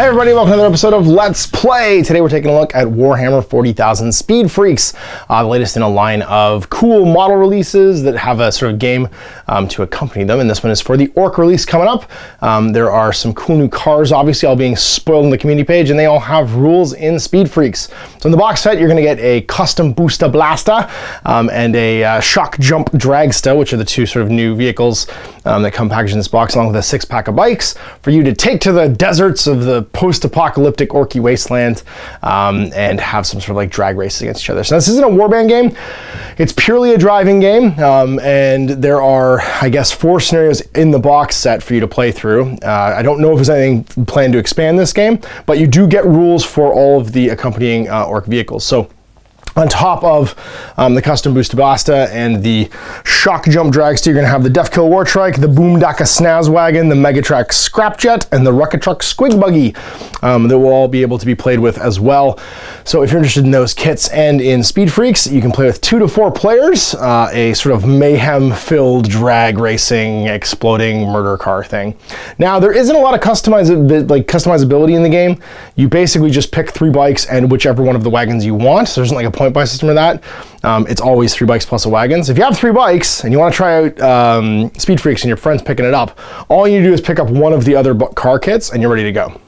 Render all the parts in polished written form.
Hey everybody, welcome to another episode of Let's Play. Today we're taking a look at Warhammer 40,000 Speed Freaks, the latest in a line of cool model releases that have a sort of game to accompany them, and this one is for the Orc release coming up. There are some cool new cars, obviously all being spoiled on the community page, and they all have rules in Speed Freaks. So in the box set, you're going to get a custom Post Apocalyptic and a shock jump dragster, which are the two sort of new vehicles that come packaged in this box, along with a 6-pack of bikes for you to take to the deserts of the post-apocalyptic orky wasteland and have some sort of like drag races against each other. So this isn't a warband game, it's purely a driving game, and there are, I guess, 4 scenarios in the box set for you to play through. I don't know if there's anything planned to expand this game, but you do get rules for all of the accompanying orc vehicles. So on top of the custom Post Apocalyptic and the shock jump dragster, you're going to have the Deathkill Wartrike, the Boomdaka Snaz Wagon, the Megatrack Scrapjet, and the Rocket Truck Squig Buggy that will all be able to be played with as well. So if you're interested in those kits and in Speed Freaks, you can play with 2 to 4 players, a sort of mayhem-filled drag racing, exploding murder car thing. Now, there isn't a lot of customizability in the game. You basically just pick 3 bikes and whichever one of the wagons you want. So there isn't like a point buy system of that. It's always 3 bikes plus a wagon. So if you have 3 bikes and you want to try out Speed Freaks and your friend's picking it up, all you need to do is pick up one of the other car kits and you're ready to go.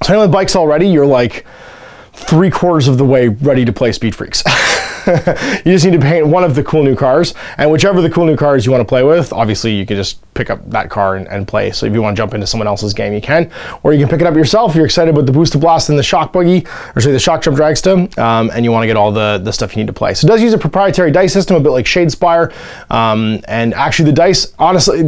So anyway, with bikes already, you're like 3/4 of the way ready to play Speed Freaks. You just need to paint one of the cool new cars, and whichever the cool new cars you want to play with, obviously you can just pick up that car and play. So if you want to jump into someone else's game, you can, or you can pick it up yourself if you're excited about the Booster Blast and the Shock Buggy, or sorry, the Shock Jump Dragster, and you want to get all the stuff you need to play. So it does use a proprietary dice system, a bit like Shadespire, and actually the dice, honestly,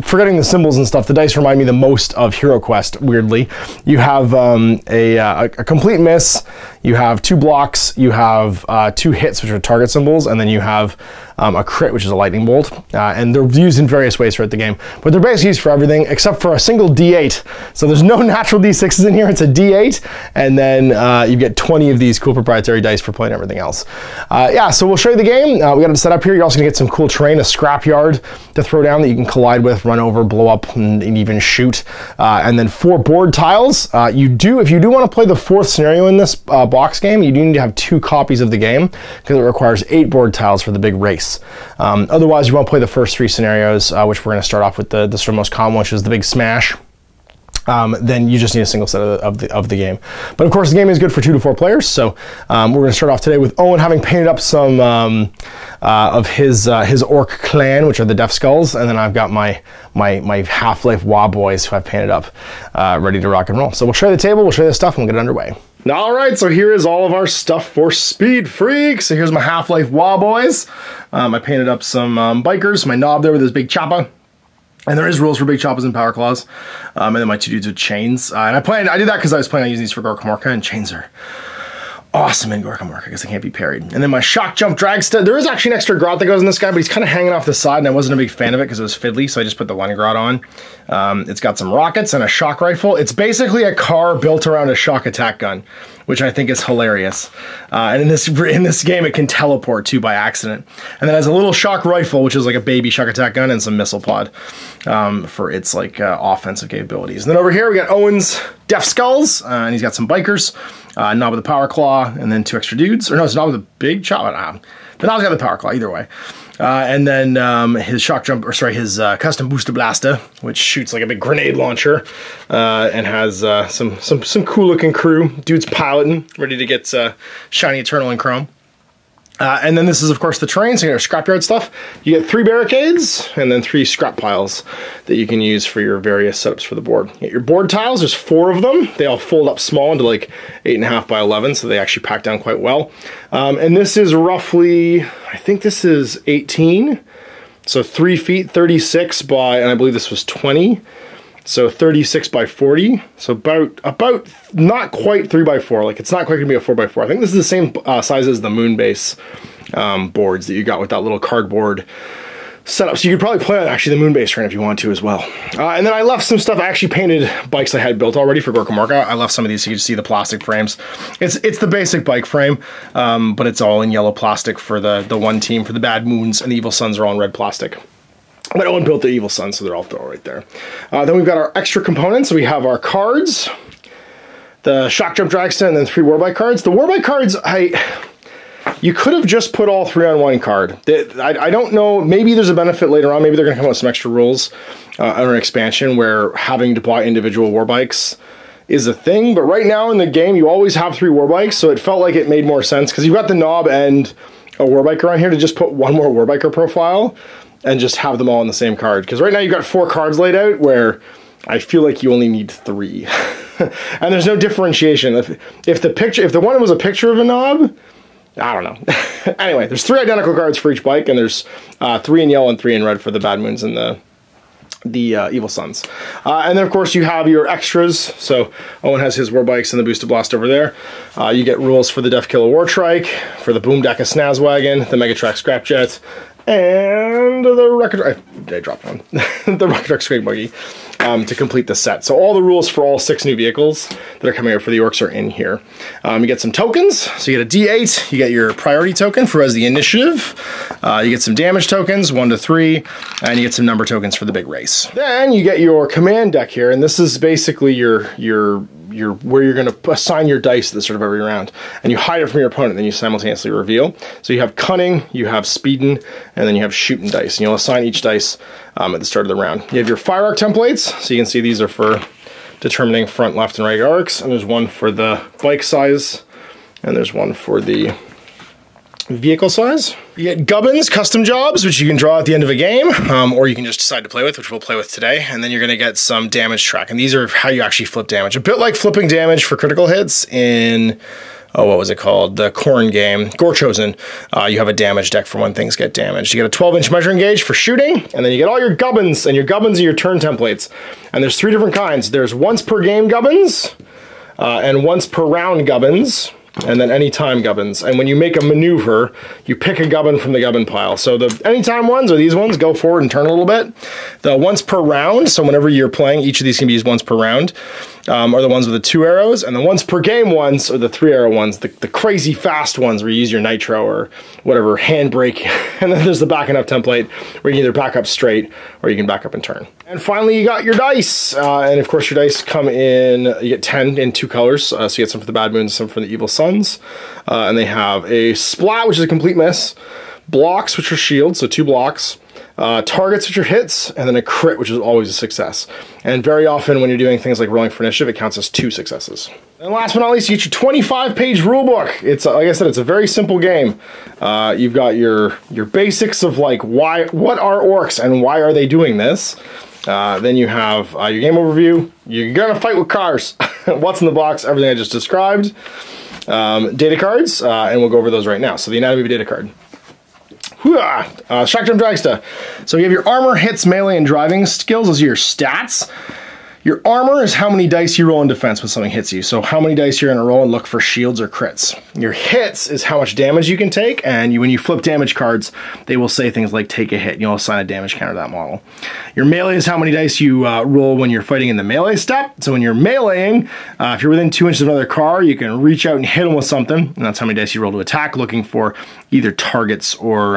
forgetting the symbols and stuff, the dice remind me the most of Hero Quest, weirdly. You have a complete miss, you have 2 blocks, you have 2 hits, which are target symbols, and then you have a crit, which is a lightning bolt, and they're used in various ways throughout the game, but they're basically used for everything except for a single D8. So there's no natural D6s in here, it's a D8, and then you get 20 of these cool proprietary dice for playing everything else. Yeah, so we'll show you the game. We got it set up here. You're also gonna get some cool terrain, a scrapyard to throw down that you can collide with, run over, blow up, and even shoot, and then 4 board tiles. If you do want to play the 4th scenario in this box game, you do need to have 2 copies of the game, because it requires 8 board tiles for the big race. Otherwise, you won't play the first 3 scenarios, which we're going to start off with the sort of most common, which is the big smash. Then you just need a single set of the game. But of course, the game is good for 2 to 4 players. So we're going to start off today with Owen having painted up some of his orc clan, which are the Death Skulls, and then I've got my Half-Life WoW boys who I've painted up, ready to rock and roll. So we'll show you the table, we'll show you the stuff, and we'll get it underway. All right, so here is all of our stuff for Speed Freaks. So here's my Half-Life WoW boys. I painted up some bikers, my knob there with his big chopper. And there is rules for big choppers and power claws. And then my 2 dudes with chains. And I did that because I was planning on using these for Gorka Morka, and chains are awesome in Gorka Morka because they can't be parried. And then my shock jump dragster. There is actually an extra grot that goes in this guy, but he's kind of hanging off the side, and I wasn't a big fan of it because it was fiddly, so I just put the 1 grot on. It's got some rockets and a shock rifle. It's basically a car built around a shock attack gun, which I think is hilarious. And in this game, it can teleport too by accident. And then it has a little shock rifle, which is like a baby shock attack gun, and some missile pod for its like offensive capabilities. And then over here, we got Owen's Death Skulls, and he's got some bikers, knob with a power claw, and then 2 extra dudes. Or no, it's knob with a big chop. The knob's got the power claw, either way. And then his shock jump, or sorry, his custom Post Apocalyptic, which shoots like a big grenade launcher, and has some cool looking crew. Dude's piloting, ready to get shiny Eternal and Chrome. And then this is, of course, the terrain, so you got scrapyard stuff. You get 3 barricades, and then 3 scrap piles that you can use for your various setups for the board. You get your board tiles, there's 4 of them. They all fold up small into like 8.5 by 11, so they actually pack down quite well. And this is roughly, I think this is 18. So 3 feet, 36 by, and I believe this was 20. So 36 by 40, so about not quite 3 by 4, like it's not quite gonna be a 4 by 4. I think this is the same size as the Moonbase boards that you got with that little cardboard setup. So you could probably play on actually the Moonbase terrain if you want to as well. And then I left some stuff. I actually painted bikes I had built already for Gorka Morka. I left some of these so you can see the plastic frames. It's the basic bike frame, but it's all in yellow plastic for the one team. For the Bad Moons and the Evil Suns are all in red plastic. But Owen built the Evil Sun, so they're all right there. Then we've got our extra components. We have our cards. the Shock Jump Dragster, and then 3 Warbike cards. The Warbike cards, you could have just put all 3 on 1 card. I don't know, maybe there's a benefit later on. Maybe they're going to come out with some extra rules on an expansion where having to buy individual Warbikes is a thing. But right now in the game, you always have 3 Warbikes, so it felt like it made more sense because you've got the knob and a Warbiker on here to just put 1 more Warbiker profile and just have them all on the same card. Because right now you've got 4 cards laid out where I feel like you only need 3. And there's no differentiation. If the one was a picture of a knob, I don't know. Anyway, there's 3 identical cards for each bike, and there's 3 in yellow and 3 in red for the Bad Moons and the Evil Sons. And then of course you have your extras. So Owen has his Warbikes and the Boosted Blast over there. You get rules for the Death Killer War Trike, for the Boom Deca Snazwagon, the Megatrack Scrapjet, and the Record... I dropped one. The Record Scraped Buggy to complete the set. So all the rules for all 6 new vehicles that are coming out for the Orcs are in here. You get some tokens. So you get a D8. You get your priority token for as the initiative. You get some damage tokens, 1 to 3, and you get some number tokens for the big race. Then you get your command deck here, and this is basically your where you're going to assign your dice at the start of every round, and you hide it from your opponent, then you simultaneously reveal. So you have cunning, you have speeding, and then you have shooting dice, and you'll assign each dice at the start of the round. You have your fire arc templates, so you can see these are for determining front, left, and right arcs, and there's one for the bike size, and there's one for the vehicle size. You get gubbins, custom jobs, which you can draw at the end of a game, or you can just decide to play with, which we'll play with today. And then you're going to get some damage track, and these are how you actually flip damage. A bit like flipping damage for critical hits in, what was it called? The Corn game, Gore Chosen. You have a damage deck for when things get damaged. You get a 12-inch measuring gauge for shooting, and then you get all your gubbins, and your gubbins are your turn templates. And there's 3 different kinds. There's once per game gubbins, and once per round gubbins, and then anytime gubbins. And when you make a maneuver, you pick a gubbin from the gubbin pile. So the anytime ones, or these ones, go forward and turn a little bit. The once per round, so whenever you're playing, each of these can be used once per round, are the ones with the 2 arrows. And the once per game ones are the 3 arrow ones, the crazy fast ones where you use your nitro or whatever, handbrake. And then there's the backing up template where you can either back up straight or you can back up and turn. And finally, you got your dice. And of course, your dice come in, you get 10 in 2 colors. So you get some for the Bad Moons, some for the Evil Sons. And they have a splat, which is a complete miss, blocks, which are shields, so 2 blocks, targets, which are hits, and then a crit, which is always a success. And very often when you're doing things like rolling for initiative, it counts as 2 successes. And last but not least, you get your 25-page rulebook. It's, like I said, it's a very simple game. You've got your basics of like what are orcs and why are they doing this. Then you have your game overview. You're gonna fight with cars. What's in the box, everything I just described. Data cards, and we'll go over those right now. So the anatomy of a data card. Shock Jump Dragster. So you have your armor, hits, melee, and driving skills. Those are your stats. Your armor is how many dice you roll in defense when something hits you. So how many dice you're going to roll and look for shields or crits. Your hits is how much damage you can take, and when you flip damage cards, they will say things like take a hit. You'll assign a damage counter to that model. Your melee is how many dice you roll when you're fighting in the melee step. So when you're meleeing, if you're within 2 inches of another car, you can reach out and hit them with something, and that's how many dice you roll to attack, looking for either targets or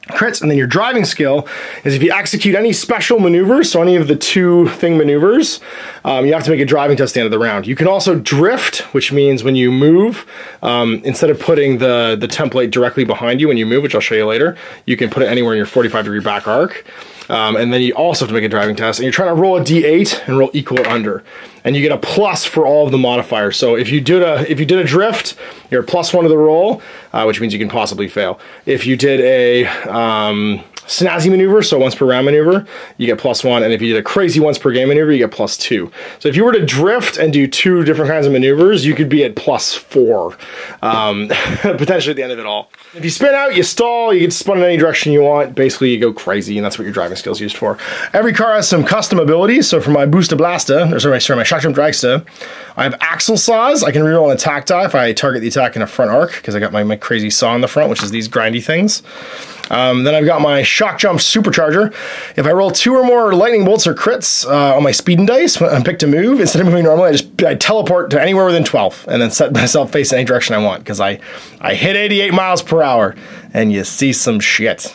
crits. And then your driving skill is if you execute any special maneuvers, so any of the 2 thing maneuvers, you have to make a driving test at the end of the round. You can also drift, which means when you move, instead of putting the template directly behind you when you move, which I'll show you later, you can put it anywhere in your 45-degree back arc. And then you also have to make a driving test, and you're trying to roll a D8 and roll equal or under. And you get a plus for all of the modifiers. So if you did a drift, you're a +1 to the roll, which means you can possibly fail. If you did a snazzy maneuver, so once per round maneuver, you get +1, and if you did a crazy once per game maneuver, you get +2. So if you were to drift and do 2 different kinds of maneuvers, you could be at +4, potentially at the end of it all. If you spin out, you stall, you get spun in any direction you want, basically you go crazy, and that's what your driving skill is used for. Every car has some custom abilities, so for my Boosted Blasta, or my Shock Jump Dragster, I have Axle Saws. I can reroll an attack die if I target the attack in a front arc, because I got my crazy saw in the front, which is these grindy things. Then I've got my Shock Jump Supercharger. If I roll 2 or more lightning bolts or crits on my speeding dice, when I'm picked to move, instead of moving normally, I teleport to anywhere within 12, and then set myself facing any direction I want, because I hit 88 miles per hour. and you see some shit.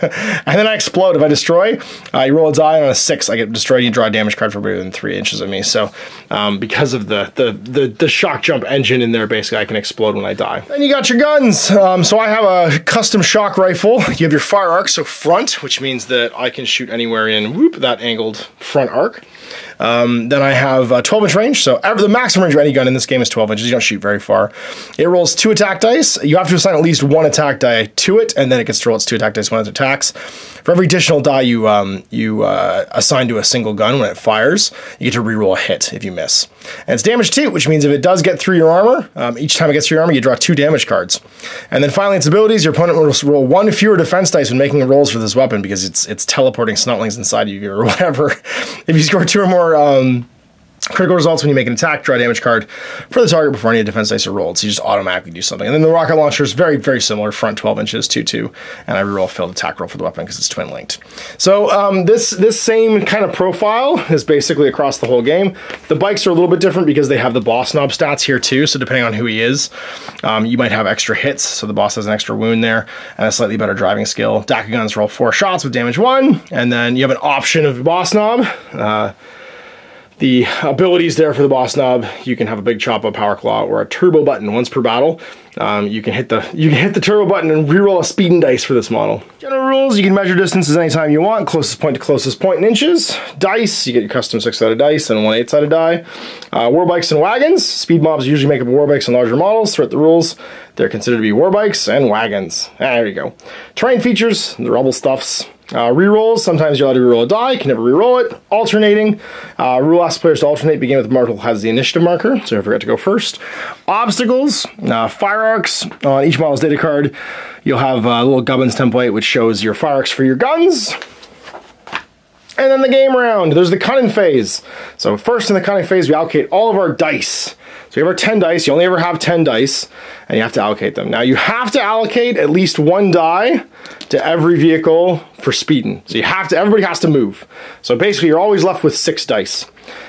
And then I explode. If I destroy, you roll a die, on a 6, I get destroyed, you draw a damage card for greater than 3 inches of me. So because of the shock jump engine in there, basically I can explode when I die. Then you got your guns. So I have a custom shock rifle. You have your fire arc, so front, which means that I can shoot anywhere in, whoop, that angled front arc. Then I have 12-inch range, so the maximum range of any gun in this game is 12 inches. You don't shoot very far. It rolls 2 attack dice. You have to assign at least 1 attack die to it, and then it gets to roll its 2 attack dice when it attacks. For every additional die you assign to a single gun when it fires, you get to reroll a hit if you miss. And it's damage 2, which means if it does get through your armor, each time it gets through your armor, you draw 2 damage cards. And then finally, its abilities, your opponent will roll 1 fewer defense dice when making rolls for this weapon because it's teleporting snotlings inside you or whatever. If you score 2 or more critical results when you make an attack, draw a damage card for the target before any defense dice are rolled. So you just automatically do something. And then the rocket launcher is very, very similar. Front 12 inches, 2-2. And I reroll a failed attack roll for the weapon because it's twin linked. So this same kind of profile is basically across the whole game. The bikes are a little bit different because they have the boss knob stats here too. So depending on who he is, you might have extra hits. So the boss has an extra wound there and a slightly better driving skill. DACA guns roll 4 shots with damage 1. And then you have an option of boss knob. The abilities there for the boss knob, you can have a big chop, a power claw, or a turbo button once per battle. You can hit the turbo button and reroll a speeding dice for this model. General rules, you can measure distances anytime you want, closest point to closest point in inches. Dice, you get your custom 6-sided dice and 1 8-sided die. War bikes and wagons. Speed mobs usually make up war bikes and larger models. Throughout the rules, they're considered to be war bikes and wagons. There you go. Terrain features, the rubble stuffs. Rerolls, sometimes you're allowed to reroll a die, you can never reroll it. Alternating, rule asks players to alternate, begin with the marker that has the initiative marker, so I forgot to go first. Obstacles, fire arcs, on each model's data card, you'll have a little gubbins template which shows your fire arcs for your guns. And then the game round, there's the cunning phase. So first in the cunning phase, we allocate all of our dice. So we have our 10 dice, you only ever have 10 dice, and you have to allocate them. Now you have to allocate at least 1 die to every vehicle for speeding. So everybody has to move. So basically you're always left with 6 dice.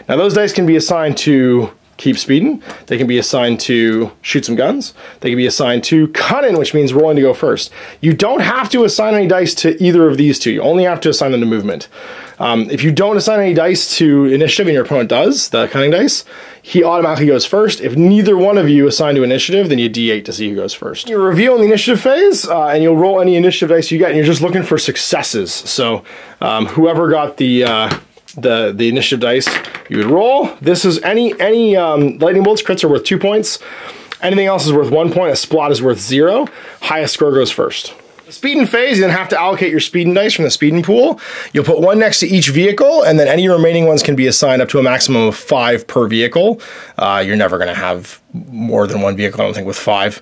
Now those dice can be assigned to keep speeding, they can be assigned to shoot some guns, they can be assigned to cunning, which means rolling to go first. You don't have to assign any dice to either of these two, you only have to assign them to movement. If you don't assign any dice to initiative and your opponent does, the cunning dice, he automatically goes first. If neither one of you assign to initiative, then you D8 to see who goes first. You reveal in the initiative phase, and you'll roll any initiative dice you get, and you're just looking for successes. So whoever got the initiative dice, you would roll. This is any lightning bolts, crits are worth 2 points. Anything else is worth 1 point. A splot is worth 0. Highest score goes first. The speeding phase, you then have to allocate your speeding dice from the speeding pool. You'll put 1 next to each vehicle, and then any remaining ones can be assigned up to a maximum of 5 per vehicle. You're never going to have more than 1 vehicle, I don't think, with 5.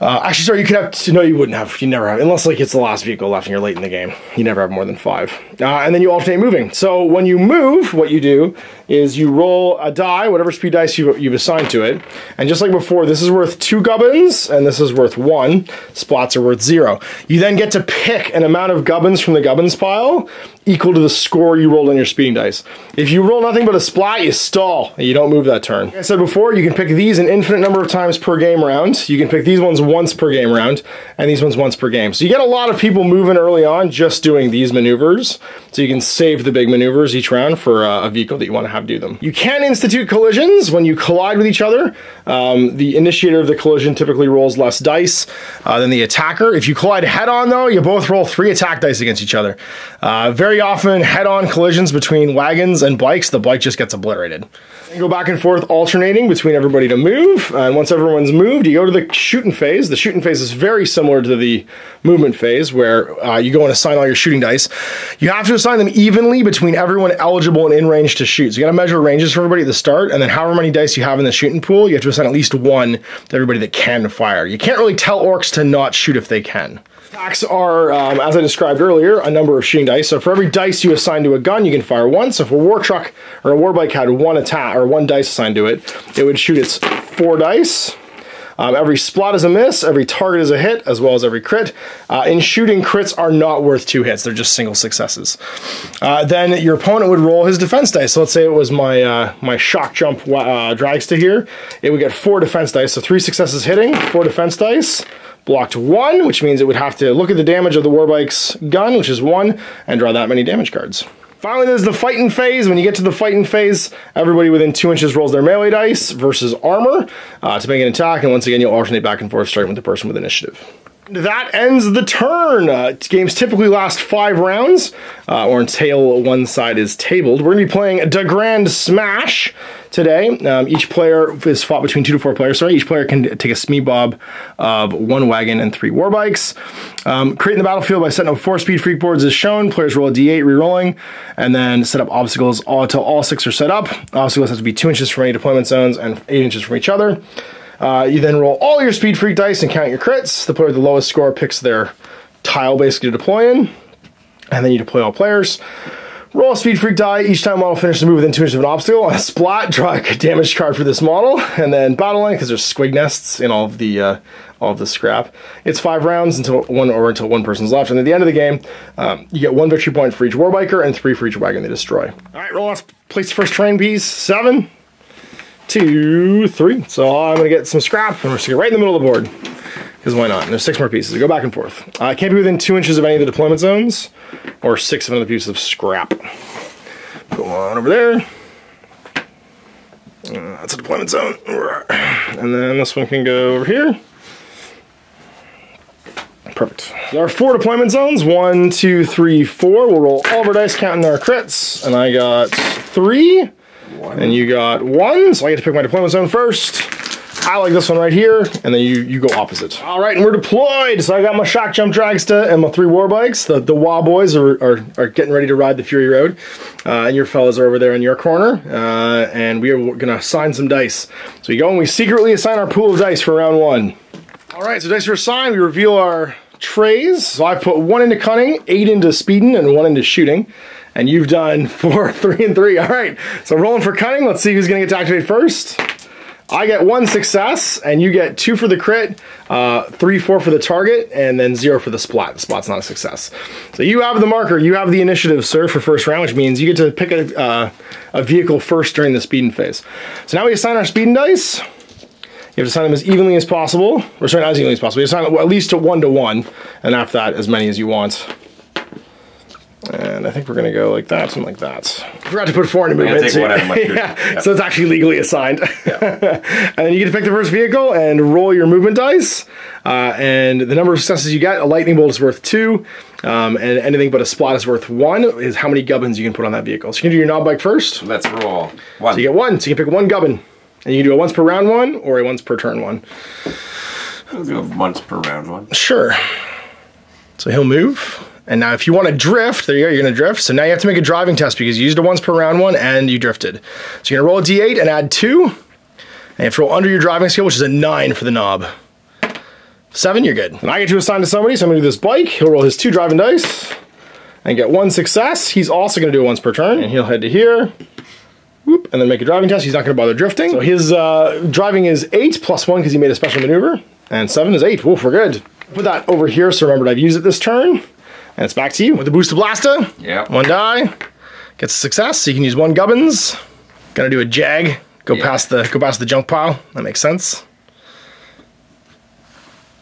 Actually, sorry, you could have, no, you wouldn't have, you never have, unless like it's the last vehicle left and you're late in the game. You never have more than 5. And then you alternate moving. So when you move, what you do is you roll a die, whatever speed dice you've assigned to it. And just like before, this is worth 2 gubbins, and this is worth 1. Splats are worth 0. You then get to pick an amount of gubbins from the gubbins pile equal to the score you rolled on your speeding dice. If you roll nothing but a splat, you stall, and you don't move that turn. Like I said before, you can pick these an infinite number of times per game round. You can pick these ones once per game round, and these ones once per game. So you get a lot of people moving early on just doing these maneuvers, so you can save the big maneuvers each round for a vehicle that you want to have do them. You can institute collisions when you collide with each other. The initiator of the collision typically rolls less dice than the attacker. If you collide head-on, though, you both roll 3 attack dice against each other. Very often, head-on collisions between wagons and bikes, the bike just gets obliterated. You go back and forth alternating between everybody to move, and once everyone's moved, you go to the shooting phase. The shooting phase is very similar to the movement phase, where you go and assign all your shooting dice. You have to assign them evenly between everyone eligible and in range to shoot. So you gotta measure ranges for everybody at the start, and then however many dice you have in the shooting pool, you have to assign at least 1 to everybody that can fire. You can't really tell orcs to not shoot if they can. Attacks are, as I described earlier, a number of shooting dice. So for every dice you assign to a gun, you can fire 1. So if a war truck or a war bike had 1 attack or 1 dice assigned to it, it would shoot its 4 dice. Every splot is a miss, every target is a hit, as well as every crit. In shooting, crits are not worth 2 hits, they're just single successes. Then your opponent would roll his defense dice. So let's say it was my shock jump dragster here. It would get 4 defense dice, so 3 successes hitting, 4 defense dice, blocked 1, which means it would have to look at the damage of the Warbike's gun, which is 1, and draw that many damage cards. Finally, there's the fighting phase. When you get to the fighting phase, everybody within 2 inches rolls their melee dice versus armor to make an attack, and once again, you'll alternate back and forth, starting with the person with initiative. That ends the turn. Games typically last 5 rounds, or until one side is tabled. We're going to be playing the Grand Smash today. Each player is fought between 2 to 4 players. Sorry, each player can take a Smee Bob of 1 wagon and 3 Warbikes. Creating the battlefield by setting up 4 Speed Freak boards is shown. Players roll a d8, re-rolling, and then set up obstacles until all 6 are set up. Obstacles have to be 2 inches from any deployment zones and 8 inches from each other. You then roll all your Speed Freak dice and count your crits. The player with the lowest score picks their tile basically to deploy in, and then you deploy all players. Roll a Speed Freak die. Each time model finishes a move within 2 inches of an obstacle. On a splat, draw a damage card for this model, and then battle line, because there's squig nests in all of the scrap. It's 5 rounds until one person's left, and at the end of the game, you get 1 victory point for each Warbiker and 3 for each wagon they destroy. All right, roll off. Place the first terrain piece. 7, 2, 3. So I'm gonna get some scrap, and we're just gonna get right in the middle of the board. Because why not? And there's 6 more pieces. Go back and forth. It can't be within 2 inches of any of the deployment zones, or 6 of another piece of scrap. Go on over there. That's a deployment zone. And then this one can go over here. Perfect. There are 4 deployment zones. 1, 2, 3, 4. We'll roll all of our dice, counting our crits. And I got 3. 1. And you got 1. So I get to pick my deployment zone first. I like this one right here, and then you go opposite. All right, and we're deployed. So I got my Shock Jump Dragsta and my 3 Warbikes. The Wah boys are getting ready to ride the Fury Road. And your fellas are over there in your corner. And we are gonna assign some dice. So we go and we secretly assign our pool of dice for round 1. All right, so dice are assigned. We reveal our trays. So I put 1 into cunning, 8 into speeding, and 1 into shooting. And you've done 4, 3, and 3. All right, so rolling for cunning. Let's see who's gonna get to activate first. I get 1 success, and you get 2 for the crit, 3, 4 for the target, and then 0 for the splat. The splat's not a success. So you have the marker, you have the initiative, sir, for first round, which means you get to pick a vehicle first during the speeding phase. So now we assign our speeding dice. You have to assign them as evenly as possible, or sorry, not as evenly as possible. You assign them at least to 1 to 1, and after that, as many as you want. And I think we're gonna go like that, something like that. I forgot to put 4 into movement. Yeah, so it's actually legally assigned. Yeah. And then you get to pick the first vehicle and roll your movement dice. And the number of successes you get, a lightning bolt is worth 2, and anything but a splat is worth 1, is how many gubbins you can put on that vehicle. So you can do your knob bike first. Let's roll. 1. So you get 1, so you can pick 1 gubbin. And you can do a once per round 1 or a once per turn 1. We'll do a once per round 1. Sure. So he'll move. And now if you want to drift, there you go, you're going to drift. So now you have to make a driving test because you used a once per round 1 and you drifted. So you're going to roll a d8 and add 2. And you have to roll under your driving skill, which is a 9 for the knob. 7, you're good. And I get to assign to somebody, so I'm going to do this bike. He'll roll his 2 driving dice and get 1 success. He's also going to do it once per turn. And he'll head to here. Whoop, and then make a driving test. He's not going to bother drifting. So his driving is 8 plus 1 because he made a special maneuver. And 7 is 8. Woof, we're good. Put that over here so remember I've used it this turn. And it's back to you with the Boost of Blasta. Yeah. 1 die. Gets a success, so you can use 1 gubbins. Gonna do a jag. Go past the junk pile. That makes sense.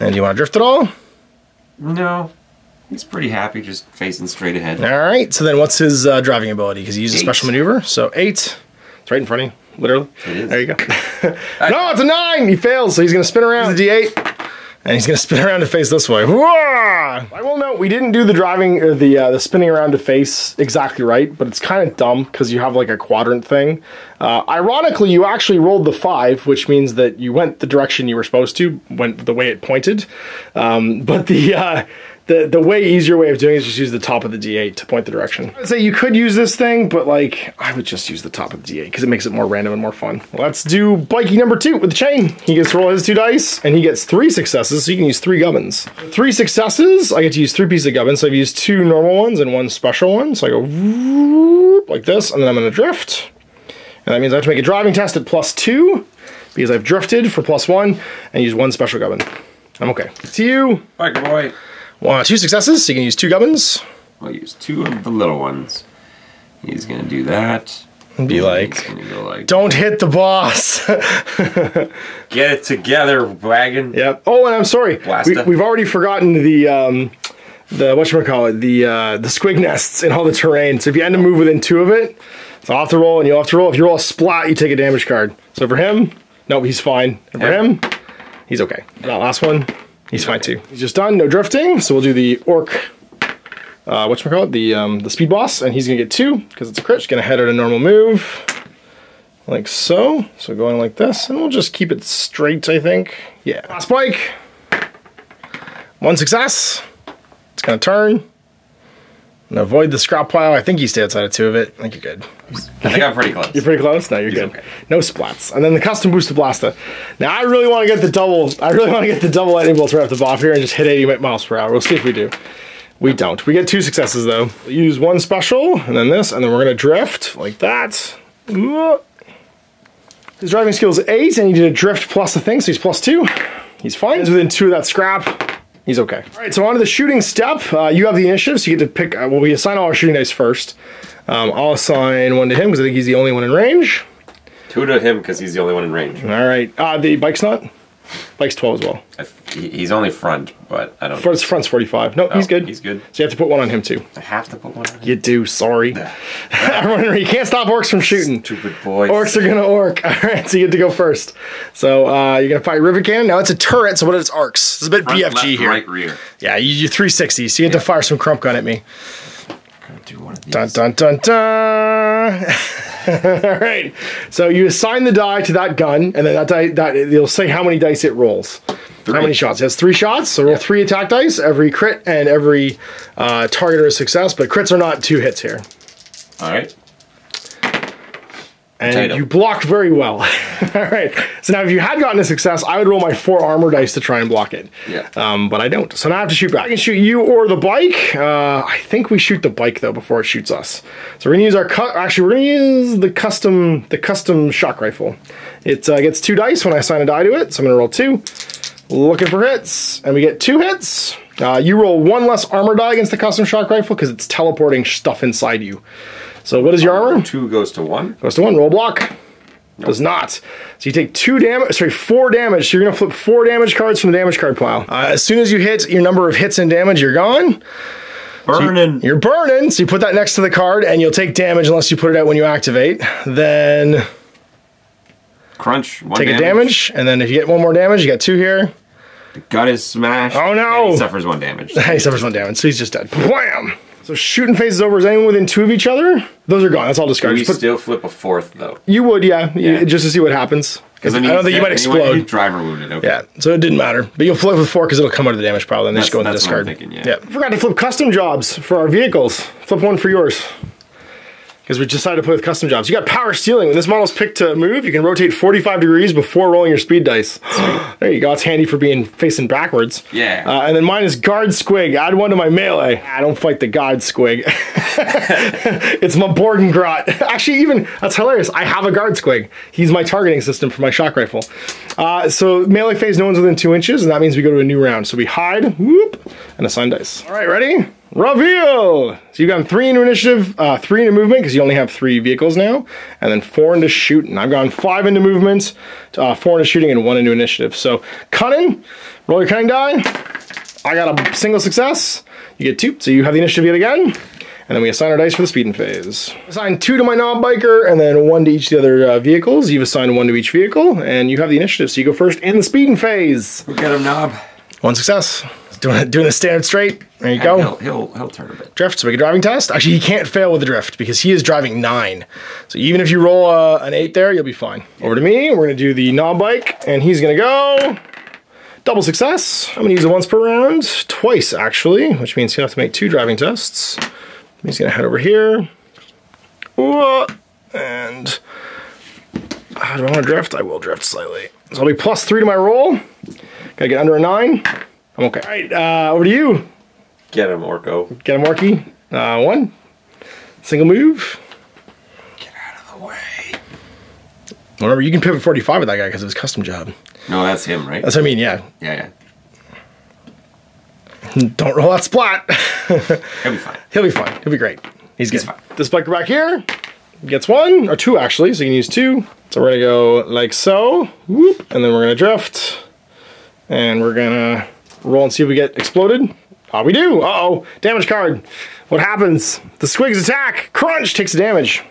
And do you want to drift at all? No. He's pretty happy just facing straight ahead. Alright, so then what's his driving ability? Because he used a special maneuver. So 8. It's right in front of you, literally. It is. There you go. No, it's a 9! He fails, so he's gonna spin around the D8. And he's gonna spin around to face this way. Whoa! I will note we didn't do the driving or the spinning around to face exactly right, but it's kind of dumb because you have like a quadrant thing. Ironically, you actually rolled the 5, which means that you went the direction you were supposed to, went the way it pointed. But the way easier way of doing it is just use the top of the D8 to point the direction. I'd say you could use this thing, but like I would just use the top of the D8 because it makes it more random and more fun. Let's do bikey number 2 with the chain. He gets to roll his 2 dice and he gets 3 successes, so you can use 3 gubbins. 3 successes, I get to use 3 pieces of gubbins, so I've used 2 normal ones and 1 special one. So I go whoop, like this, and then I'm gonna drift. And that means I have to make a driving test at +2 because I've drifted for +1 and use 1 special gubbin. I'm okay. To you. Biker boy. 2 successes, so you can use 2 gubbins. I'll use 2 of the little ones. He's gonna do that. and be like, go like, don't hit the boss. get it together, wagon. Yep. Oh, and I'm sorry. We've already forgotten the whatchamacallit, the squig nests in all the terrain. So if you end to move within 2 of it, so I'll have to roll and you'll have to roll. If you roll a splat, you take a damage card. So for him, no, he's fine. And for him, he's okay. That last one, he's fine too. He's just done, no drifting. So we'll do the orc, whatchamacallit, the speed boss, and he's gonna get 2 because it's a crit. He's gonna head at a normal move. Like so. So going like this, and we'll just keep it straight, I think. Yeah. Last bike. 1 success. It's gonna turn. And avoid the scrap pile. I think you stay outside of 2 of it. I think you're good. I think I'm pretty close. You're pretty close? No, you're good. Okay. No splats. And then the custom boosted blaster. Now I really want to get the double. I really want to get the double lightning bolts right off the boff here and just hit 80 miles per hour. We'll see if we do. We don't. We get 2 successes though. We'll use 1 special and then this, and then we're gonna drift like that. His driving skill is 8, and he did a drift plus a thing, so he's +2. He's fine. He's within 2 of that scrap. He's okay. All right, so on to the shooting step. You have the initiative, so you get to pick. Well, we assign all our shooting dice first. I'll assign 1 to him because I think he's the only one in range. 2 to him because he's the only one in range. All right. The bike's not. Bike's 12 as well. He's only front, but I don't. Front's 45. No, he's good. He's good. So you have to put 1 on him too. I have to put 1 on him. You do. Sorry. You can't stop orcs from shooting. Stupid boys. Orcs are gonna orc. All right, so you get to go first. So you're gonna fight rivet cannon. Now it's a turret, so what is arcs? It's a bit Front, BFG left, here. Right, rear. Yeah, you do 360. So you get to fire some crump gun at me. Gonna do one of these. Dun dun dun dun. All right. So you assign the die to that gun, and then that die it'll say how many dice it rolls. 3. How many shots? It has 3 shots. So roll 3 attack dice. Every crit and every target is success, but crits are not 2 hits here. All right. And you blocked very well. All right. So now if you had gotten a success, I would roll my 4 armor dice to try and block it. Yeah. But I don't. So now I have to shoot back. I can shoot you or the bike. I think we shoot the bike though before it shoots us. So we're gonna use our actually we're gonna use the custom shock rifle. It gets 2 dice when I assign a die to it. So I'm gonna roll 2. Looking for hits, and we get 2 hits. You roll 1 less armor die against the custom shock rifle because it's teleporting stuff inside you. So what is your armor? 2 goes to 1. Goes to 1. Roll block. Nope. Does not. So you take 4 damage. So you're gonna flip 4 damage cards from the damage card pile. As soon as you hit your number of hits and damage, you're gone. Burning. So you're burning. So you put that next to the card, and you'll take damage unless you put it out when you activate. Then crunch. 1 take a damage, and then if you get 1 more damage, you got 2 here. The gun is smashed. Oh no! And he suffers 1 damage. He suffers 1 damage, so he's just dead. Wham! So shooting phase is over. Is anyone within 2 of each other? Those are gone. That's all discarded. Do we still flip a 4th though? You would, yeah. Just to see what happens. Because I don't think you might explode. Driver wounded. Okay. Yeah, so it didn't matter. But you'll flip with 4 because it'll come out of the damage pile, and then just go in the discard. What I'm thinking, yeah. Forgot to flip custom jobs for our vehicles. Flip 1 for yours. Because we decided to play with custom jobs. You got power stealing. When this model's picked to move, you can rotate 45 degrees before rolling your speed dice. There you go. It's handy for being facing backwards. Yeah. And then mine is guard squig. Add 1 to my melee. I don't fight the guard squig. It's my Bordengrot. Actually, even, that's hilarious. I have a guard squig. He's my targeting system for my shock rifle. So melee phase, no one's within 2 inches, and that means we go to a new round. So we hide, whoop, and assign dice. All right, ready? Reveal! So you've gotten 3 into initiative, 3 into movement, because you only have 3 vehicles now, and then 4 into shooting. I've gone 5 into movement, 4 into shooting, and 1 into initiative. So cunning, roll your cunning die. I got a single success. You get 2, so you have the initiative yet again. And then we assign our dice for the speeding phase. Assign 2 to my knob biker, and then 1 to each of the other vehicles. You've assigned 1 to each vehicle, and you have the initiative, so you go first in the speeding phase. We'll get him, Knob. 1 success. Doing the standard straight. There you go. He'll turn a bit. Drift, so make a driving test. Actually, he can't fail with the drift because he is driving 9. So even if you roll an 8 there, you'll be fine. Over to me. We're going to do the knob bike, and he's going to go. Double success. I'm going to use it once per round. Twice, actually, which means he'll have to make 2 driving tests. He's going to head over here. And do I want to drift? I will drift slightly. So I'll be +3 to my roll. Got to get under a 9. I'm okay. All right, over to you. Get him, Orko. Get him, Orky. 1. Single move. Get out of the way. Remember, you can pivot 45 with that guy because of his custom job. No, that's him, right? That's what I mean, yeah. Yeah. Don't roll that splat. He'll be fine. He'll be fine. He'll be great. He's good. Fine. This biker back here. Gets 1, or 2 actually, so you can use 2. So we're gonna go like so, whoop, and then we're gonna drift. And we're gonna roll and see if we get exploded. Oh, we do! Uh-oh, damage card. What happens? The squigs attack! Crunch takes the damage.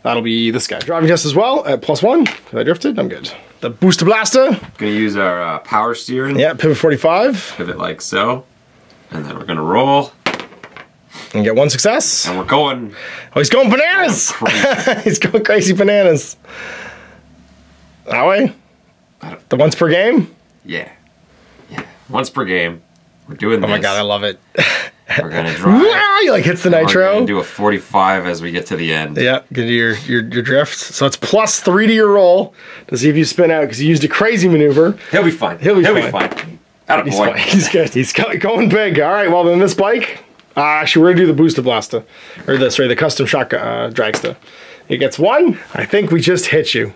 That'll be this guy. Driving test as well at +1. If I drifted, I'm good. The Booster Blaster. Gonna use our power steering. Yeah, pivot 45. Pivot like so. And then we're gonna roll. And get 1 success. And we're going. Oh, he's going bananas! He's going crazy bananas. That way? The once per game? Yeah. Yeah. Once per game. We're doing this. Oh my god, I love it. We're gonna drive. He like hits the nitro. We're gonna do a 45 as we get to the end. Yeah, gonna do your drift. So it's +3 to your roll to see if you spin out because you used a crazy maneuver. He'll be fine. He'll be fine. He's fine. He's good. He's going big. All right. Well, then this bike. Actually, we're gonna do the Booster Blaster, or the custom shotgun dragster. It gets 1. I think we just hit you.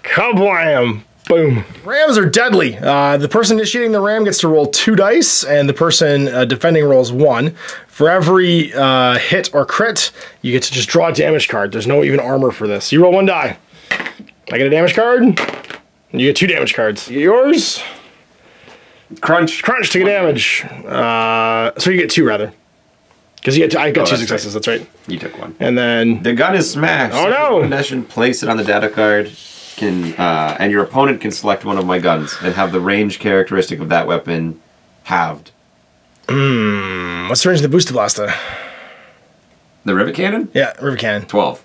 Kablam! Boom. Rams are deadly. The person initiating the ram gets to roll 2 dice, and the person defending rolls 1. For every hit or crit, you get to just draw a damage card. There's no even armor for this. You roll 1 die. I get a damage card, and you get 2 damage cards. You get yours. Crunch, take a damage. So you get 2 rather. Because I got 2 successes, right. That's right. You took 1. And then... The gun is smashed. Oh no! Possession, place it on the data card. And your opponent can select one of my guns and have the range characteristic of that weapon halved. What's the range of the Booster Blaster? The rivet cannon? Yeah, rivet cannon. 12.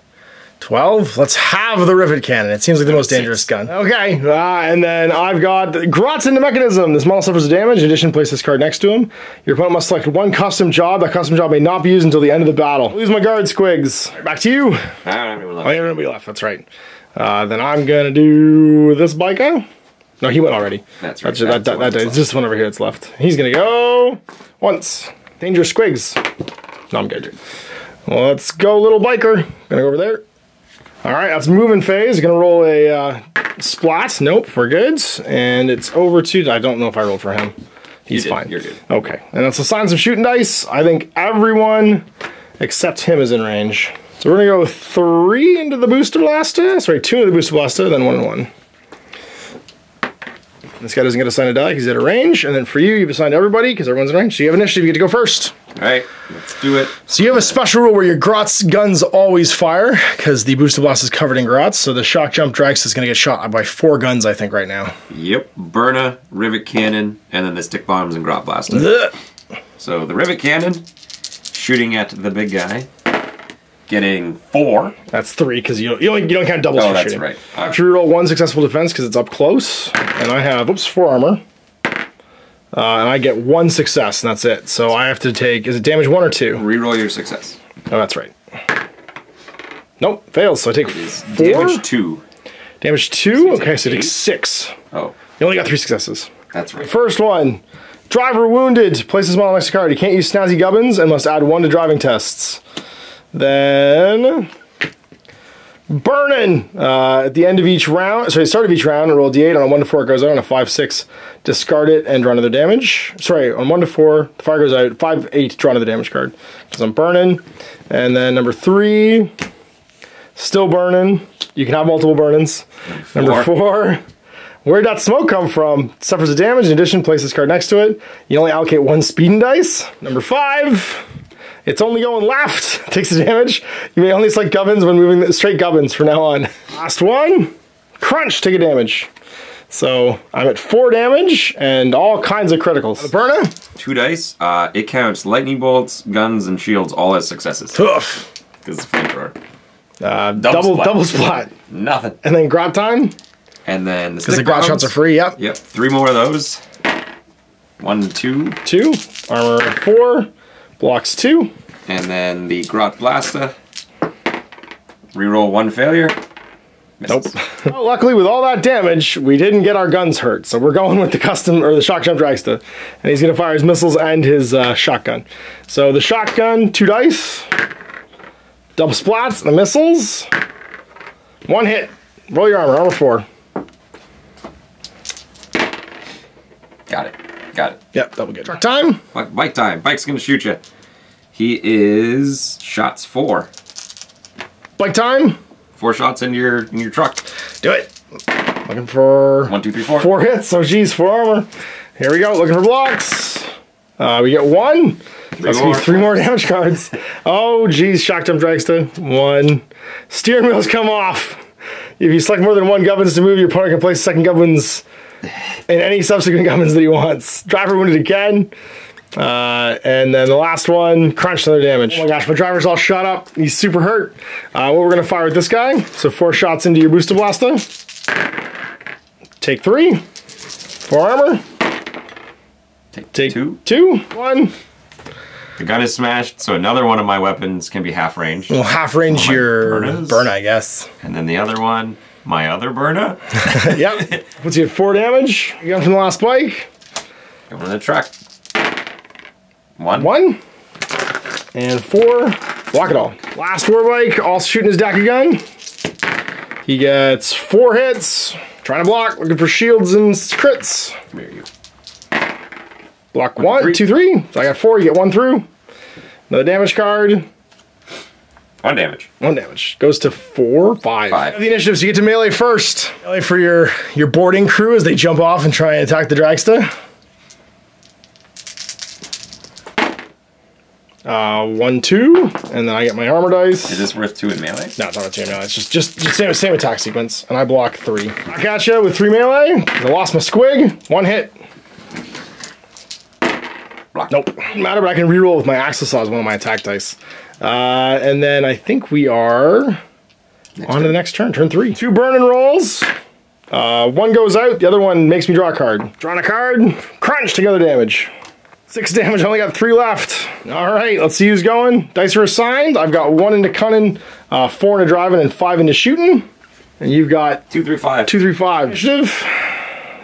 12? Let's have the rivet cannon. It seems like the most dangerous gun. Okay, and then I've got Grots in the mechanism. This model suffers damage. In addition, place this card next to him. Your opponent must select 1 custom job. That custom job may not be used until the end of the battle. Lose my guard, Squigs. Back to you. I don't have anyone left. Oh, you have nobody left. That's right. Then I'm gonna do this biker. No, he went already. That's right. It's this one over here that's left. He's gonna go once. Dangerous Squigs. No, I'm good. Well, let's go, little biker. Gonna go over there. All right, that's moving phase. Gonna roll a splat. Nope, we're good. And it's over to. I don't know if I rolled for him. He's fine. You're good. Okay, and that's the signs of shooting dice. I think everyone except him is in range. So we're gonna go 3 into the Booster Blaster. Sorry, 2 into the Booster Blaster, then 1 and 1. This guy doesn't get assigned a die because he's at a range. And then for you, you've assigned everybody because everyone's in range. So you have initiative, you get to go first. All right, let's do it. So you have a special rule where your Grots guns always fire because the Booster Blast is covered in Grots. So the Shock Jump Dragster is gonna get shot by 4 guns, I think, right now. Yep, Burna, Rivet Cannon, and then the Stick Bombs and Grot Blaster. Ugh. So the Rivet Cannon, shooting at the big guy. Getting 4. That's 3 because you don't count doubles for shooting. Oh, that's right. After you roll 1 successful defense because it's up close, and I have 4 armor, and I get 1 success, and that's it. So I have to take. Is it damage 1 or 2? Reroll your success. Oh, that's right. Nope, fails. So I take 4. Damage 2. Damage 2. Okay, so I take 6. Oh, you only got 3 successes. that's right. First one. Driver wounded. Place this model next to card. You can't use snazzy gubbins and must add 1 to driving tests. Then burning at the end of each round. Sorry, start of each round, roll a d8 on a 1 to 4. It goes out on a 5-6. Discard it and draw another damage. Sorry, on 1 to 4, the fire goes out. 5-8, draw another damage card because I'm burning. And then number 3, still burning. You can have multiple burnings. Number 4. Where'd that smoke come from? Suffers a damage. In addition, place this card next to it. You only allocate 1 speeding dice. Number 5. It's only going left. Takes the damage. You may only select gubbins when moving straight gubbins from now on. Last one. Crunch. Take a damage. So I'm at 4 damage and all kinds of criticals. The burner. 2 dice. It counts lightning bolts, guns, and shields all as successes. Tough. Because it's flamethrower. Double splat. Nothing. And then grot time. And then because the grot shots are free. Yep. Yep. 3 more of those. 1, 2. 2. Armor 4. Blocks 2. And then the Grot Blaster. Reroll 1 failure. Misses. Nope. Well, luckily, with all that damage, we didn't get our guns hurt. So we're going with the custom, or the Shock Jump Dragster. And he's going to fire his missiles and his shotgun. So the shotgun, 2 dice. Double splats and the missiles. 1 hit. Roll your armor. Armor 4. Got it. Got it. Yep, that'll get. Truck time. Bike time. Bike's gonna shoot you. He is shots 4. Spike time. 4 shots into your truck. Do it. Looking for 1, 2, 3, 4. 4 hits. Oh geez, 4 armor. Here we go. Looking for blocks. We get 1. That's gonna be 3 more damage cards. Oh geez, shock jump dragster. 1. Steering wheels come off. If you select more than 1 gubbins to move, your opponent can place second gubbins in any subsequent gubbins that he wants. Driver wounded again. And then the last one, crunch, another damage. Oh my gosh, my driver's all shot up. He's super hurt. What we're gonna fire with this guy. So 4 shots into your booster blaster. Take 3. 4 armor. Take 2. 1. The gun is smashed, so another one of my weapons can be half range. Well, half range your burn, I guess. And then the other one, my other burner. Yep. Puts you at 4 damage. You got from the last spike. Going in the truck. 1. And 4. Block it all. Last war bike, also shooting his Daka gun. He gets 4 hits. Trying to block, looking for shields and crits. Come here, you. Block 1, 2, 3. So I got 4, you get 1 through. Another damage card. 1 damage. 1 damage. Goes to 4, 5. The initiative, so you get to melee first. Melee for your boarding crew as they jump off and try and attack the dragster. 1, 2, and then I get my armor dice. Is this worth 2 in melee? No, it's not worth 2 in melee. It's just same attack sequence, and I block 3. I gotcha with 3 melee. I lost my squig. 1 hit. Block. Nope. Doesn't matter, but I can reroll with my axle saw as one of my attack dice. And then I think we are on to the next turn. Turn 3. 2 burn and rolls. 1 goes out. The other one makes me draw a card. Drawing a card. Crunch. Together damage. 6 damage. I only got 3 left. All right. Let's see who's going. Dice are assigned. I've got 1 into cunning, 4 into driving, and 5 into shooting. And you've got 2, 3, 5. 2, 3, 5. Initiative.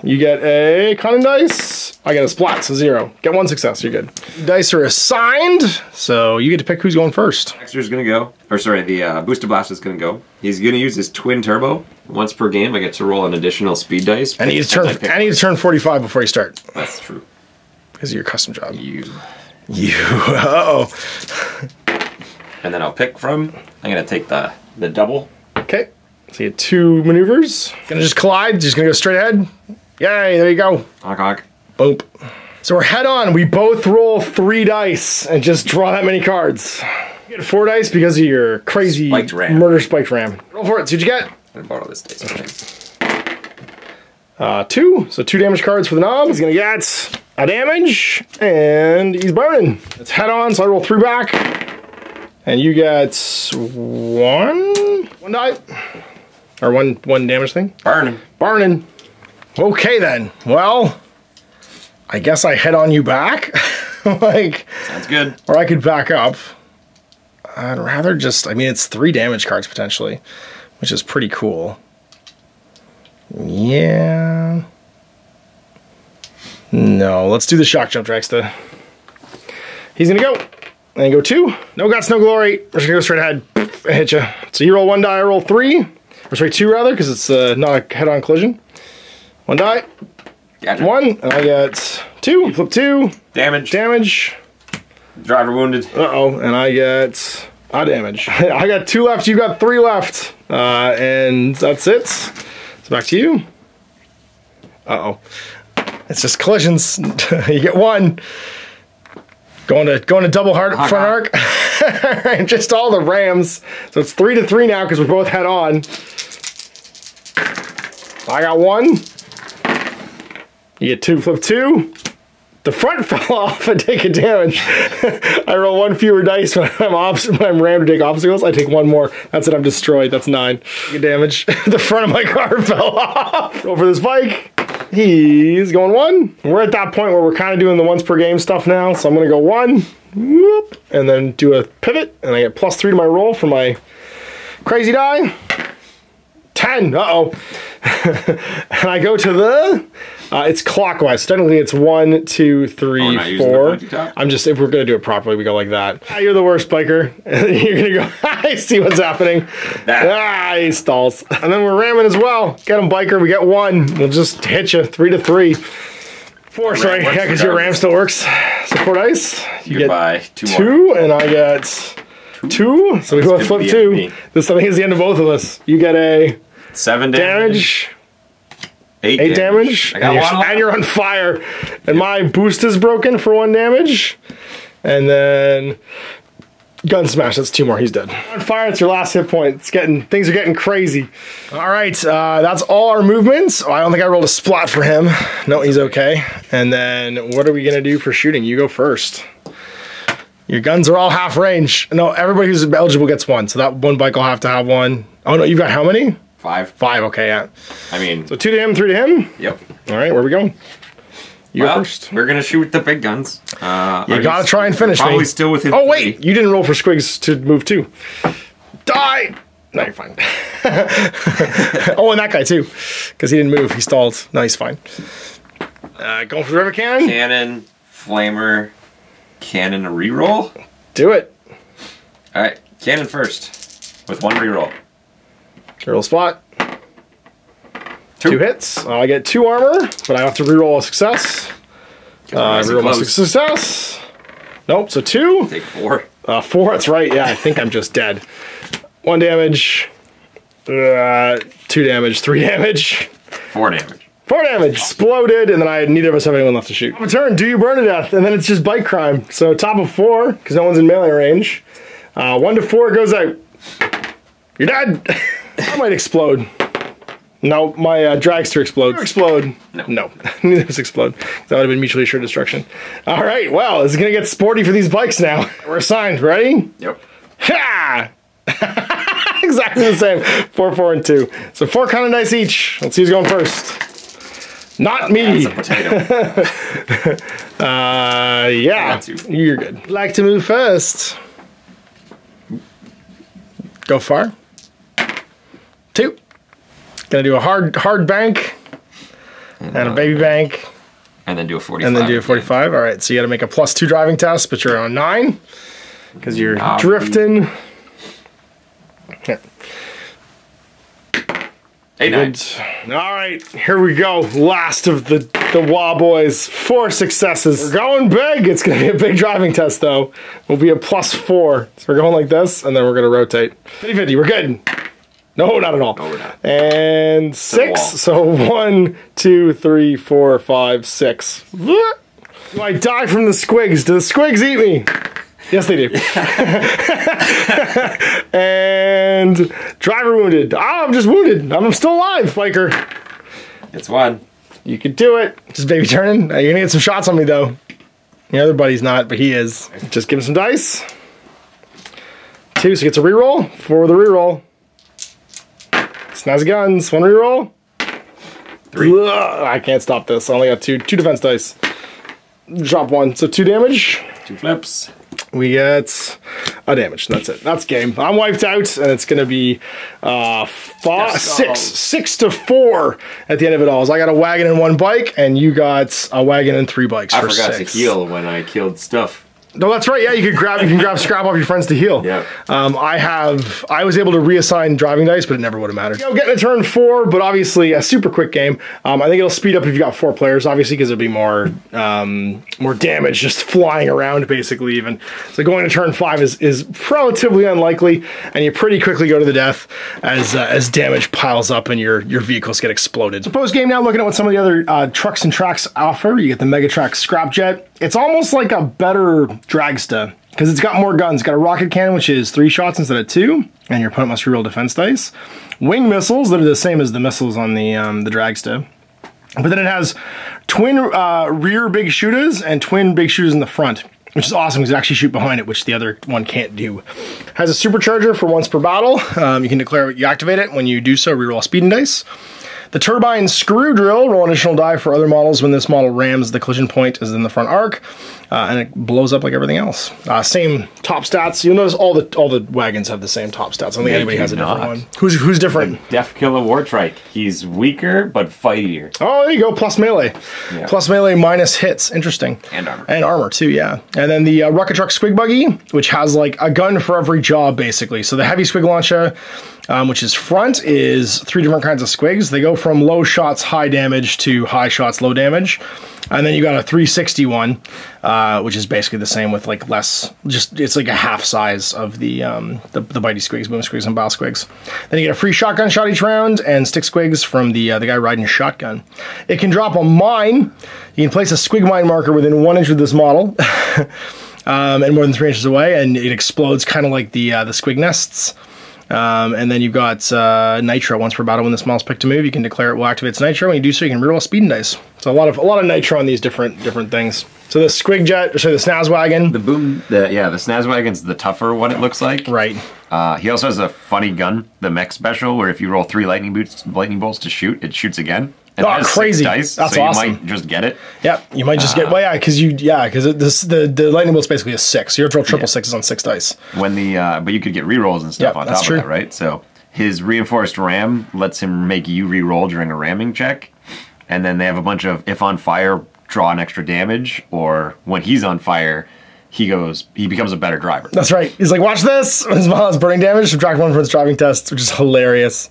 You get a cunning dice. I get a splat, so 0. Get 1 success, you're good. Dice are assigned, so you get to pick who's going first. Dexter's gonna go. Or sorry, the booster blast is gonna go. He's gonna use his twin turbo. Once per game, I get to roll an additional speed dice. I need to turn 45 before you start. That's true. Because of your custom job. You. Uh-oh. And then I'll pick from. I'm gonna take the double. Okay. So you get 2 maneuvers. Gonna just collide, just gonna go straight ahead. Yay, there you go. Honk, honk. Boop. So we're head on. We both roll 3 dice and just draw that many cards. You get 4 dice because of your crazy murder spiked ram. Roll for it. See what you get. I'm gonna borrow this dice. Okay. 2. So 2 damage cards for the knob. He's gonna get a damage, and he's burning. It's head on, so I roll 3 back. And you get 1 die. Or one damage thing. Burning. Okay then. Well, I guess I head on you back. Like, sounds good. Or I could back up. I'd rather just, I mean, it's 3 damage cards potentially, which is pretty cool. Yeah. No, let's do the shock jump dragster. He's gonna go. And go 2. No guts, no glory. We're just gonna go straight ahead. I hit you. So you roll 1 die, I roll 3. Or sorry, 2 rather, because it's not a head-on collision. 1 die. Gotcha. 1, and I get 2. You flip 2. Damage. Driver wounded. Uh-oh, and I get a damage. I got 2 left, you got 3 left. And that's it. So back to you. Uh-oh. It's just collisions. You get 1. Going to double hard front arc. Just all the rams. So it's 3 to 3 now because we're both head on. I got 1. You get 2, flip 2. The front fell off and take a damage. I roll 1 fewer dice when I'm rammed to take obstacles. I take 1 more. That's it, I'm destroyed. That's 9. Good damage. The front of my car fell off. Go for this bike. He's going 1. We're at that point where we're kind of doing the once per game stuff now. So I'm going to go 1. Whoop, and then do a pivot. And I get +3 to my roll for my crazy die. 10. Uh-oh. And I go to the... it's clockwise. So technically it's 1, 2, 3, 4. I'm just, if we're going to do it properly, we go like that. Ah, you're the worst, biker. You're going to go, I see what's happening. Ah, he stalls. And then we're ramming as well. Get him, biker. We get 1. We'll just hit you. 3 to 3. 4, sorry. Yeah, because your ram still works. So 4 dice. You get 2 more. 2, and I get 2. So we both flip 2. This I think is the end of both of us. You get a 7 damage. 8 damage. And you're on fire. And my boost is broken for 1 damage. And then gun smash. That's 2 more. He's dead. On fire. It's your last hit point. Things are getting crazy. All right. That's all our movements. Oh, I don't think I rolled a splat for him. No, he's okay. And then what are we gonna do for shooting? You go first. Your guns are all half range. No, everybody who's eligible gets 1. So that 1 bike will have to have 1. Oh no, you've got how many? 5. 5. Okay, yeah. I mean, so 2 to him, 3 to him. Yep. All right, where are we going? You go first. We're gonna shoot the big guns. You gotta try and finish probably me. Still within. Oh wait, you didn't roll for squigs to move too. Die! No, you're fine. Oh, and that guy too, because he didn't move. He stalled. No, he's fine. Going for the river cannon. Cannon, flamer, cannon, a reroll. Do it. All right, cannon first with 1 reroll. Reroll spot. 2 hits. I get 2 armor, but I have to reroll a success. Reroll my success. Nope, so 2. Take 4. 4, that's right. Yeah, I think I'm just dead. 1 damage. 2 damage. 3 damage. 4 damage. 4 damage. Exploded, and then neither of us have anyone left to shoot. Top of turn, do you burn to death? And then it's just bike crime. So top of 4, because no one's in melee range. 1 to 4 goes out. You're dead. I might explode. No, my dragster explodes. Explode. No. Neither of us explode. That would have been mutually assured destruction. All right, well, it's going to get sporty for these bikes now. We're assigned. Ready? Yep. Ha! Exactly the same. 4, 4, and 2. So 4 kind of dice each. Let's see who's going first. Not me. That's a potato. Yeah. You're good. Like to move first. Go far. 2. Gonna do a hard bank and a baby bank. And then do a 45. And then do a 45. All right, so you gotta make a +2 driving test, but you're on 9 because you're drifting. Yeah. 8, 9. All right, here we go. Last of the Wah boys. 4 successes. We're going big. It's gonna be a big driving test though. We'll be a +4. So we're going like this, and then we're gonna rotate. 50-50, we're good. No, not at all. No, we're not. And 6. So 1, 2, 3, 4, 5, 6. Do I die from the squigs? Do the squigs eat me? Yes, they do. And driver wounded. Oh, I'm just wounded. I'm still alive, biker. It's 1. You could do it. Just baby turning. You're gonna get some shots on me though. Your other buddy's not, but he is. Just give him some dice. 2, so he gets a reroll. For the reroll. Snaz guns. 1 reroll. 3. Ugh, I can't stop this. I only got 2 defense dice. Drop 1. So 2 damage. 2 flips. We get a damage. That's it. That's game. I'm wiped out, and it's going to be 6 to 4 at the end of it all. So I got a wagon and 1 bike, and you got a wagon and 3 bikes for 6. I forgot to heal when I killed stuff. No, that's right. Yeah, you can grab scrap off your friends to heal. Yeah. I was able to reassign driving dice, but it never would have mattered. Getting a turn 4, but obviously a super quick game. I think it'll speed up if you got 4 players, obviously, because there'll be more damage just flying around, basically. Even so, going to turn 5 is relatively unlikely, and you pretty quickly go to the death as damage piles up and your vehicles get exploded. So post game now, looking at what some of the other trucks and tracks offer. You get the Megatrack Scrapjet. It's almost like a better dragster because it's got more guns. It's got a rocket cannon, which is 3 shots instead of 2, and your opponent must reroll defense dice. Wing missiles that are the same as the missiles on the dragster, but then it has twin rear big shooters and twin big shooters in the front, which is awesome because it actually shoot behind it, which the other one can't do. Has a supercharger for once per battle. You can declare you activate it. When you do so, reroll speeding dice. The turbine screw drill, roll an additional die for other models when this model rams the collision point is in the front arc, and it blows up like everything else. Same top stats. You'll notice all the wagons have the same top stats. I don't think anybody has a different one. Who's different? Death Killer Wartrike. He's weaker but fightier. Oh, there you go. Plus melee. Yeah. Plus melee minus hits. Interesting. And armor. And armor too, yeah. And then the Rocket Truck Squig Buggy, which has like a gun for every job basically. So the heavy squig launcher, which is front, is 3 different kinds of squigs. They go from low shots, high damage to high shots, low damage. And then you got a 360 one, which is basically the same with like less, just it's like a half size of the bitey squigs, boom squigs, and bile squigs. Then you get a free shotgun shot each round and stick squigs from the guy riding a shotgun. It can drop a mine. You can place a squig mine marker within 1 inch of this model. And more than 3 inches away, and it explodes kind of like the squig nests. And then you've got nitro. Once per battle, when this model's picked to move, you can declare it will activate its nitro. When you do so, you can reroll speed and dice. So a lot of nitro on these different things. So the squig jet, or sorry, the snaz wagon. The snaz wagon's the tougher one. It looks like. Right. He also has a funny gun, the mech special, where if you roll 3 lightning bolts to shoot, it shoots again. And oh, crazy! Dice, That's so awesome. You might just get it. Yeah, you might just get. Well, yeah, because the lightning bolt's basically a 6. So you have to roll triple sixes on 6 dice. When but you could get rerolls and stuff on top of that, right? So his reinforced ram lets him make you reroll during a ramming check, and then they have a bunch of if on fire, draw an extra damage, or when he's on fire, he becomes a better driver. That's right. He's like, watch this. His model has burning damage. Subtract 1 from its driving test, which is hilarious.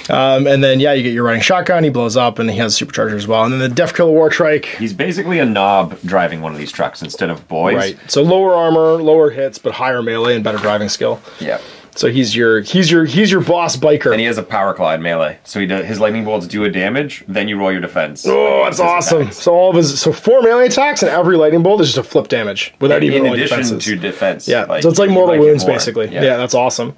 And then, yeah, you get your riding shotgun. He blows up, and he has a supercharger as well. And then the Def Killer War Trike. He's basically a knob driving one of these trucks instead of boys. Right. So lower armor, lower hits, but higher melee and better driving skill. Yeah. So he's your boss biker. And he has a power claw in melee. So his lightning bolts do a damage, then you roll your defense. Oh, that's awesome. Attacks. So 4 melee attacks, and every lightning bolt is just a flip damage without even rolling defenses. In addition to defense. Yeah. So it's like mortal wounds, basically. Yeah, that's awesome.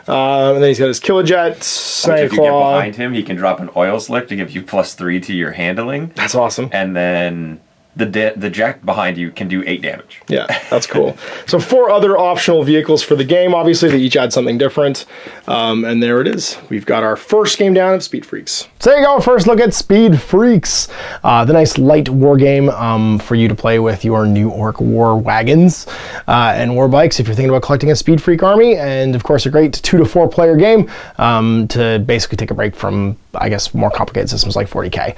And then he's got his Killajet, Sniper Claw. If you get behind him, he can drop an oil slick to give you +3 to your handling. That's awesome. And then the jack behind you can do 8 damage. Yeah, that's cool. So 4 other optional vehicles for the game. Obviously, they each add something different. And there it is. We've got our first game down of Speed Freaks. So there you go. First look at Speed Freaks. The nice light war game for you to play with your New Orc war wagons and war bikes if you're thinking about collecting a Speed Freak army. And of course, a great 2 to 4 player game to basically take a break from, I guess, more complicated systems like 40K.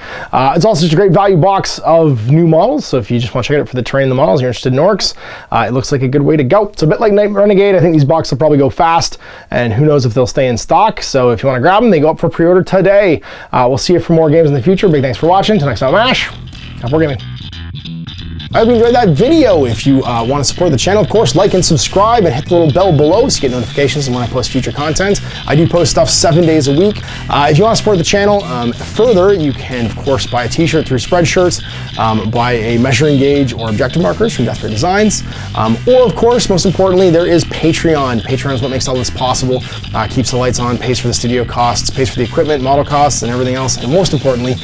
It's also just a great value box of new models. So if you just want to check it out for the terrain and the models, you're interested in orcs, it looks like a good way to go. It's a bit like Night Renegade. I think these boxes will probably go fast, and who knows if they'll stay in stock. So if you want to grab them, they go up for pre-order today. We'll see you for more games in the future. Big thanks for watching. Till next time, Ash. Have war gaming. I hope you enjoyed that video. If you want to support the channel, of course, like and subscribe and hit the little bell below so you get notifications when I post future content. I do post stuff 7 days a week. If you want to support the channel further, you can, of course, buy a t-shirt through Spreadshirts, buy a measuring gauge or objective markers from Death Ray Designs, or, of course, most importantly, there is Patreon. Patreon is what makes all this possible, keeps the lights on, pays for the studio costs, pays for the equipment, model costs, and everything else, and most importantly,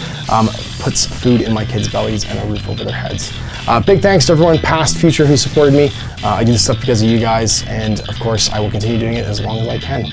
puts food in my kids' bellies and a roof over their heads. Big thanks to everyone, past, future, who supported me. I do this stuff because of you guys, and of course, I will continue doing it as long as I can.